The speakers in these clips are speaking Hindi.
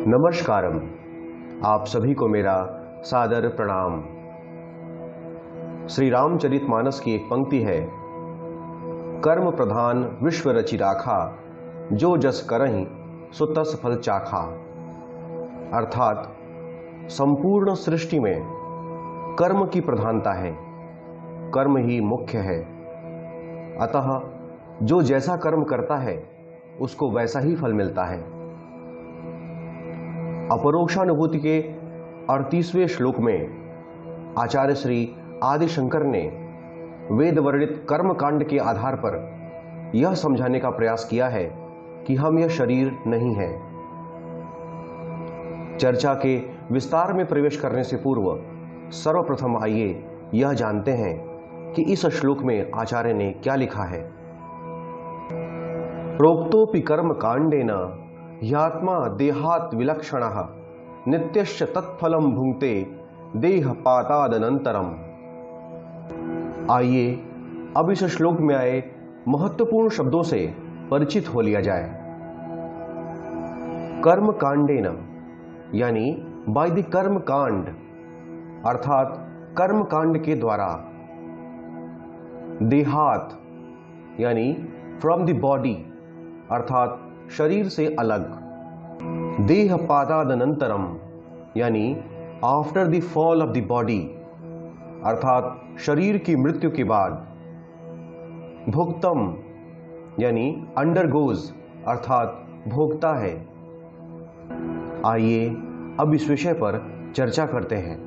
नमस्कारम। आप सभी को मेरा सादर प्रणाम। श्री रामचरितमानस की एक पंक्ति है, कर्म प्रधान विश्व रचि राखा, जो जस करहि सो तस फल चाखा। अर्थात संपूर्ण सृष्टि में कर्म की प्रधानता है, कर्म ही मुख्य है। अतः जो जैसा कर्म करता है उसको वैसा ही फल मिलता है। अपरोक्षानुभूति के 38वें श्लोक में आचार्य श्री आदि शंकर ने वेद वर्णित कर्म कांड के आधार पर यह समझाने का प्रयास किया है कि हम यह शरीर नहीं है। चर्चा के विस्तार में प्रवेश करने से पूर्व सर्वप्रथम आइए यह जानते हैं कि इस श्लोक में आचार्य ने क्या लिखा है। प्रोक्तोपि कर्म कांडेन ह्यात्मा देहात् विलक्षणः नित्यश्च तत्फलं भुंक्ते देहपातादनंतरम। आइए अब इस श्लोक में आए महत्वपूर्ण शब्दों से परिचित हो लिया जाए। कर्म कांडेन यानी बाय द कर्म कांड, अर्थात कर्म कांड के द्वारा। देहात यानी फ्रॉम द बॉडी, अर्थात शरीर से अलग। देहपातादनंतरम यानी after the fall of the body, अर्थात शरीर की मृत्यु के बाद। भुक्तम यानी अंडरगोज, अर्थात भोगता है। आइए अब इस विषय पर चर्चा करते हैं।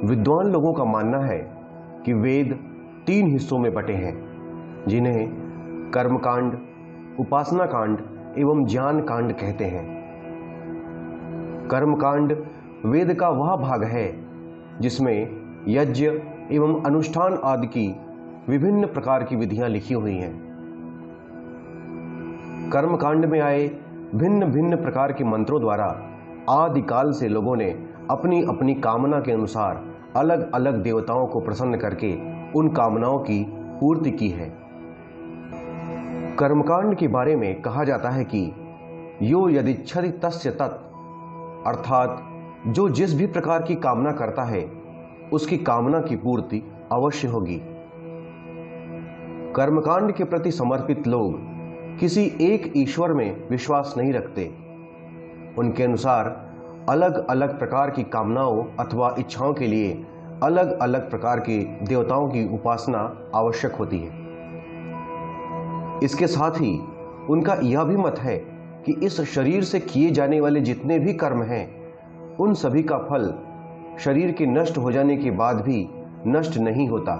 विद्वान लोगों का मानना है कि वेद 3 हिस्सों में बटे हैं, जिन्हें कर्मकांड, उपासना कांड एवं ज्ञान कांड कहते हैं। कर्मकांड वेद का वह भाग है जिसमें यज्ञ एवं अनुष्ठान आदि की विभिन्न प्रकार की विधियां लिखी हुई हैं। कर्मकांड में आए भिन्न भिन्न प्रकार के मंत्रों द्वारा आदिकाल से लोगों ने अपनी अपनी कामना के अनुसार अलग अलग देवताओं को प्रसन्न करके उन कामनाओं की पूर्ति की है। कर्मकांड के बारे में कहा जाता है कि यो यदिच्छति तस्य तत्, अर्थात जो जिस भी प्रकार की कामना करता है उसकी कामना की पूर्ति अवश्य होगी। कर्मकांड के प्रति समर्पित लोग किसी एक ईश्वर में विश्वास नहीं रखते। उनके अनुसार अलग अलग प्रकार की कामनाओं अथवा इच्छाओं के लिए अलग अलग प्रकार के देवताओं की उपासना आवश्यक होती है। इसके साथ ही उनका यह भी मत है कि इस शरीर से किए जाने वाले जितने भी कर्म हैं, उन सभी का फल शरीर के नष्ट हो जाने के बाद भी नष्ट नहीं होता।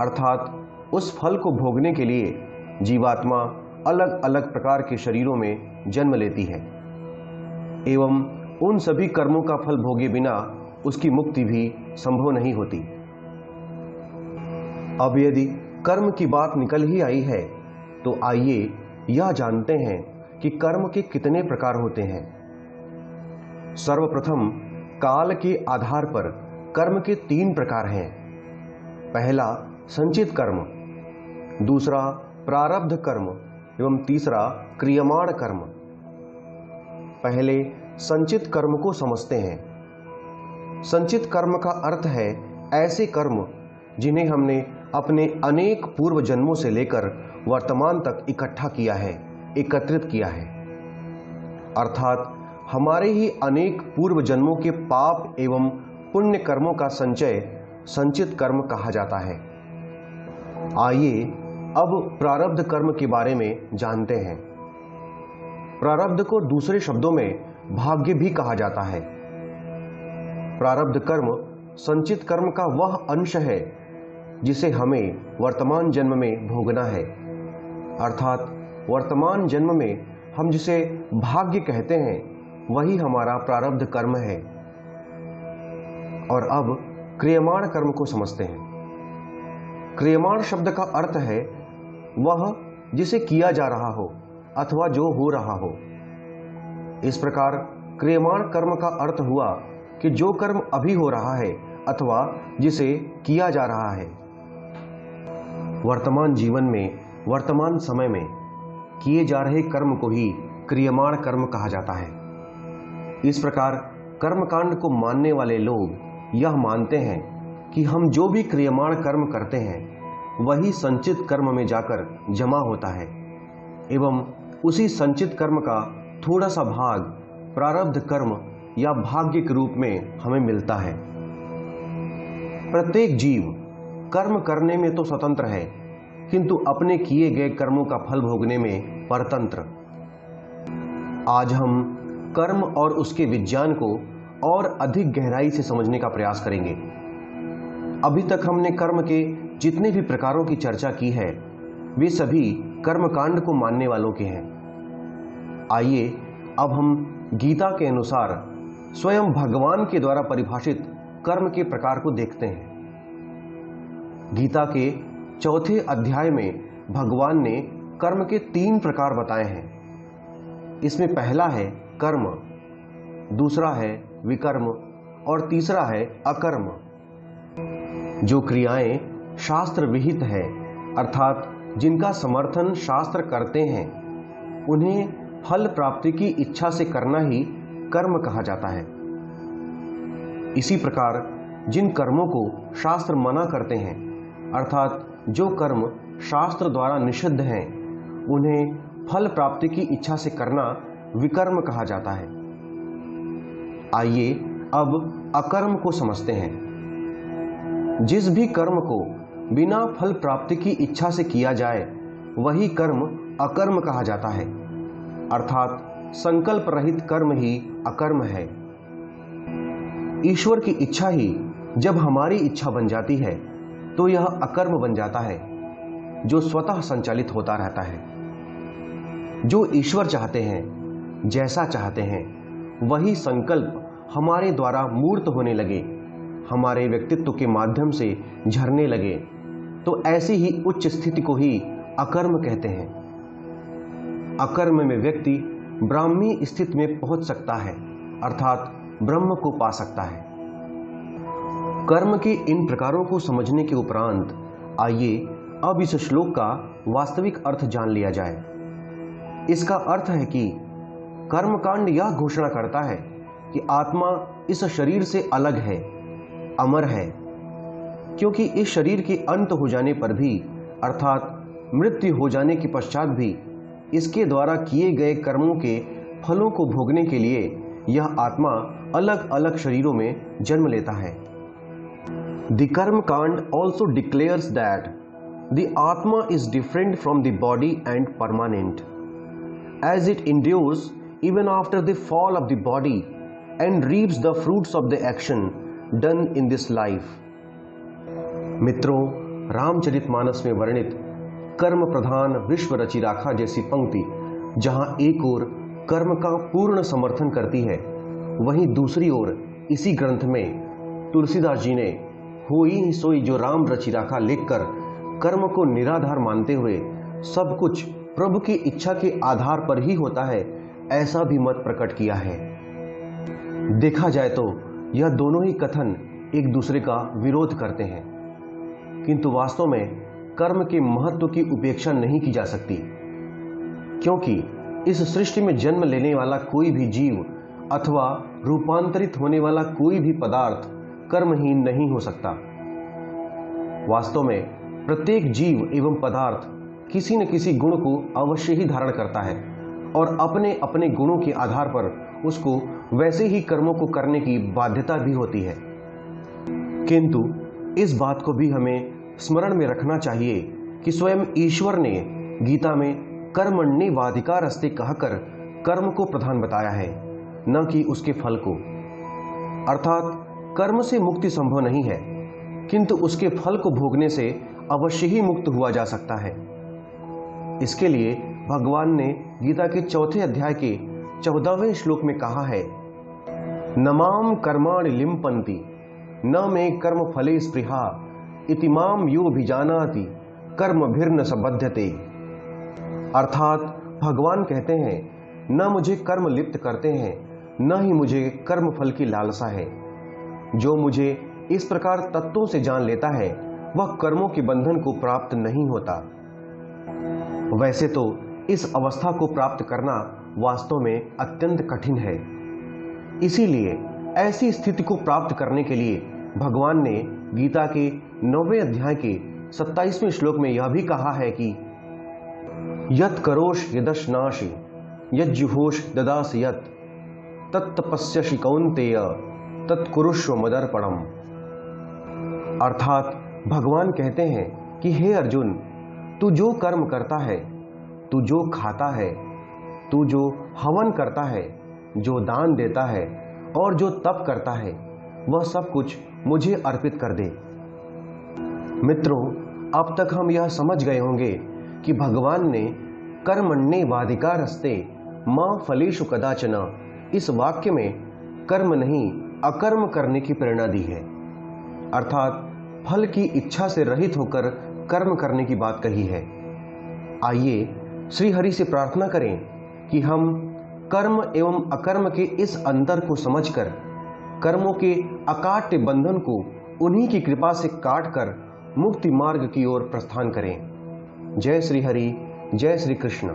अर्थात उस फल को भोगने के लिए जीवात्मा अलग अलग प्रकार के शरीरों में जन्म लेती है एवं उन सभी कर्मों का फल भोगे बिना उसकी मुक्ति भी संभव नहीं होती। अब यदि कर्म की बात निकल ही आई है तो आइए यह जानते हैं कि कर्म के कितने प्रकार होते हैं। सर्वप्रथम काल के आधार पर कर्म के 3 प्रकार हैं। पहला संचित कर्म, दूसरा प्रारब्ध कर्म एवं तीसरा क्रियमाण कर्म। पहले संचित कर्म को समझते हैं। संचित कर्म का अर्थ है ऐसे कर्म जिन्हें हमने अपने अनेक पूर्व जन्मों से लेकर वर्तमान तक इकट्ठा किया है, एकत्रित किया है। अर्थात हमारे ही अनेक पूर्व जन्मों के पाप एवं पुण्य कर्मों का संचय संचित कर्म कहा जाता है। आइए अब प्रारब्ध कर्म के बारे में जानते हैं। प्रारब्ध को दूसरे शब्दों में भाग्य भी कहा जाता है। प्रारब्ध कर्म संचित कर्म का वह अंश है जिसे हमें वर्तमान जन्म में भोगना है। अर्थात वर्तमान जन्म में हम जिसे भाग्य कहते हैं वही हमारा प्रारब्ध कर्म है। और अब क्रियमाण कर्म को समझते हैं। क्रियमाण शब्द का अर्थ है वह जिसे किया जा रहा हो अथवा जो हो रहा हो। इस प्रकार क्रियमाण कर्म का अर्थ हुआ कि जो कर्म अभी हो रहा है अथवा जिसे किया जा रहा है। वर्तमान जीवन में, वर्तमान समय में किए जा रहे कर्म को ही क्रियमाण कर्म कहा जाता है। इस प्रकार कर्मकांड को मानने वाले लोग यह मानते हैं कि हम जो भी क्रियमाण कर्म करते हैं वही संचित कर्म में जाकर जमा होता है एवं उसी संचित कर्म का थोड़ा सा भाग प्रारब्ध कर्म या भाग्य के रूप में हमें मिलता है। प्रत्येक जीव कर्म करने में तो स्वतंत्र है, किंतु अपने किए गए कर्मों का फल भोगने में परतंत्र। आज हम कर्म और उसके विज्ञान को और अधिक गहराई से समझने का प्रयास करेंगे। अभी तक हमने कर्म के जितने भी प्रकारों की चर्चा की है वे सभी कर्मकांड को मानने वालों के हैं। आइए अब हम गीता के अनुसार स्वयं भगवान के द्वारा परिभाषित कर्म के प्रकार को देखते हैं। गीता के 4 अध्याय में भगवान ने कर्म के 3 प्रकार बताए हैं। इसमें पहला है कर्म, दूसरा है विकर्म और तीसरा है अकर्म। जो क्रियाएं शास्त्र विहित है अर्थात जिनका समर्थन शास्त्र करते हैं उन्हें फल प्राप्ति की इच्छा से करना ही कर्म कहा जाता है। इसी प्रकार जिन कर्मों को शास्त्र मना करते हैं अर्थात जो कर्म शास्त्र द्वारा निषिद्ध हैं उन्हें फल प्राप्ति की इच्छा से करना विकर्म कहा जाता है। आइए अब अकर्म को समझते हैं। जिस भी कर्म को बिना फल प्राप्ति की इच्छा से किया जाए वही कर्म अकर्म कहा जाता है अर्थात संकल्प रहित कर्म ही अकर्म है। ईश्वर की इच्छा ही जब हमारी इच्छा बन जाती है तो यह अकर्म बन जाता है जो स्वतः संचालित होता रहता है। जो ईश्वर चाहते हैं, जैसा चाहते हैं वही संकल्प हमारे द्वारा मूर्त होने लगे, हमारे व्यक्तित्व के माध्यम से झरने लगे तो ऐसी ही उच्च स्थिति को ही अकर्म कहते हैं। अकर्म में व्यक्ति ब्राह्मी स्थिति में पहुंच सकता है अर्थात ब्रह्म को पा सकता है। कर्म के इन प्रकारों को समझने के उपरांत आइए अब इस श्लोक का वास्तविक अर्थ जान लिया जाए। इसका अर्थ है कि कर्मकांड यह घोषणा करता है कि आत्मा इस शरीर से अलग है, अमर है, क्योंकि इस शरीर के अंत हो जाने पर भी अर्थात मृत्यु हो जाने के पश्चात भी इसके द्वारा किए गए कर्मों के फलों को भोगने के लिए यह आत्मा अलग अलग शरीरों में जन्म लेता है। The कर्म कांड also declares that the Atma is different from the body and permanent, as it endures even after the fall of the body and reaps the fruits of the action done in this life. मित्रों, रामचरितमानस में वर्णित कर्म प्रधान विश्व रचि राखा जैसी पंक्ति जहां एक ओर कर्म का पूर्ण समर्थन करती है, वहीं दूसरी ओर इसी ग्रंथ में तुलसीदास जी ने होई सोई जो राम रचि राखा लिखकर कर्म को निराधार मानते हुए सब कुछ प्रभु की इच्छा के आधार पर ही होता है ऐसा भी मत प्रकट किया है। देखा जाए तो यह दोनों ही कथन एक दूसरे का विरोध करते हैं, किंतु वास्तव में कर्म के महत्व की उपेक्षा नहीं की जा सकती, क्योंकि इस सृष्टि में जन्म लेने वाला कोई भी जीव अथवा रूपांतरित होने वाला कोई भी पदार्थ कर्महीन नहीं हो सकता। वास्तव में प्रत्येक जीव एवं पदार्थ किसी न किसी गुण को अवश्य ही धारण करता है और अपने अपने गुणों के आधार पर उसको वैसे ही कर्मों को करने की बाध्यता भी होती है। किंतु इस बात को भी हमें स्मरण में रखना चाहिए कि स्वयं ईश्वर ने गीता में कर्मण्येवाधिकारस्ते कहकर कर्म को प्रधान बताया है, न कि उसके फल को। अर्थात कर्म से मुक्ति संभव नहीं है, किंतु उसके फल को भोगने से अवश्य ही मुक्त हुआ जा सकता है। इसके लिए भगवान ने गीता के 4 अध्याय के 14वें श्लोक में कहा है, नमाम कर्माणि लिम्पन्ति न मे कर्म फले स्पृहा इतिमाम यो भिजानाति कर्मभिर्न सबध्यते। अर्थात भगवान कहते हैं, न मुझे कर्म लिप्त करते हैं, न ही मुझे कर्म फल की लालसा है। जो मुझे इस प्रकार तत्वों से जान लेता है वह कर्मों के बंधन को प्राप्त नहीं होता। वैसे तो इस अवस्था को प्राप्त करना वास्तव में अत्यंत कठिन है। इसीलिए ऐसी स्थिति को प्राप्त करने के लिए भगवान ने गीता के 9वें अध्याय के 27वें श्लोक में यह भी कहा है कि यत् करोष यदश्नासि यज्जुहोष ददासि यत् तत्तपस्यसि कौन्तेय तत्कुरुष्व मदर्पणम्। अर्थात भगवान कहते हैं कि हे अर्जुन, तू जो कर्म करता है, तू जो खाता है, तू जो हवन करता है, जो दान देता है और जो तप करता है, वह सब कुछ मुझे अर्पित कर दे। मित्रों, अब तक हम यह समझ गए होंगे कि भगवान ने कर्मण्येवाधिकारस्ते मा फलेषु कदाचन इस वाक्य में कर्म नहीं अकर्म करने की प्रेरणा दी है, अर्थात फल की इच्छा से रहित होकर कर्म करने की बात कही है। आइए श्री हरि से प्रार्थना करें कि हम कर्म एवं अकर्म के इस अंतर को समझकर कर्मों के अकाट्य बंधन को उन्हीं की कृपा से काटकर मुक्ति मार्ग की ओर प्रस्थान करें। जय श्री हरि, जय श्री कृष्ण।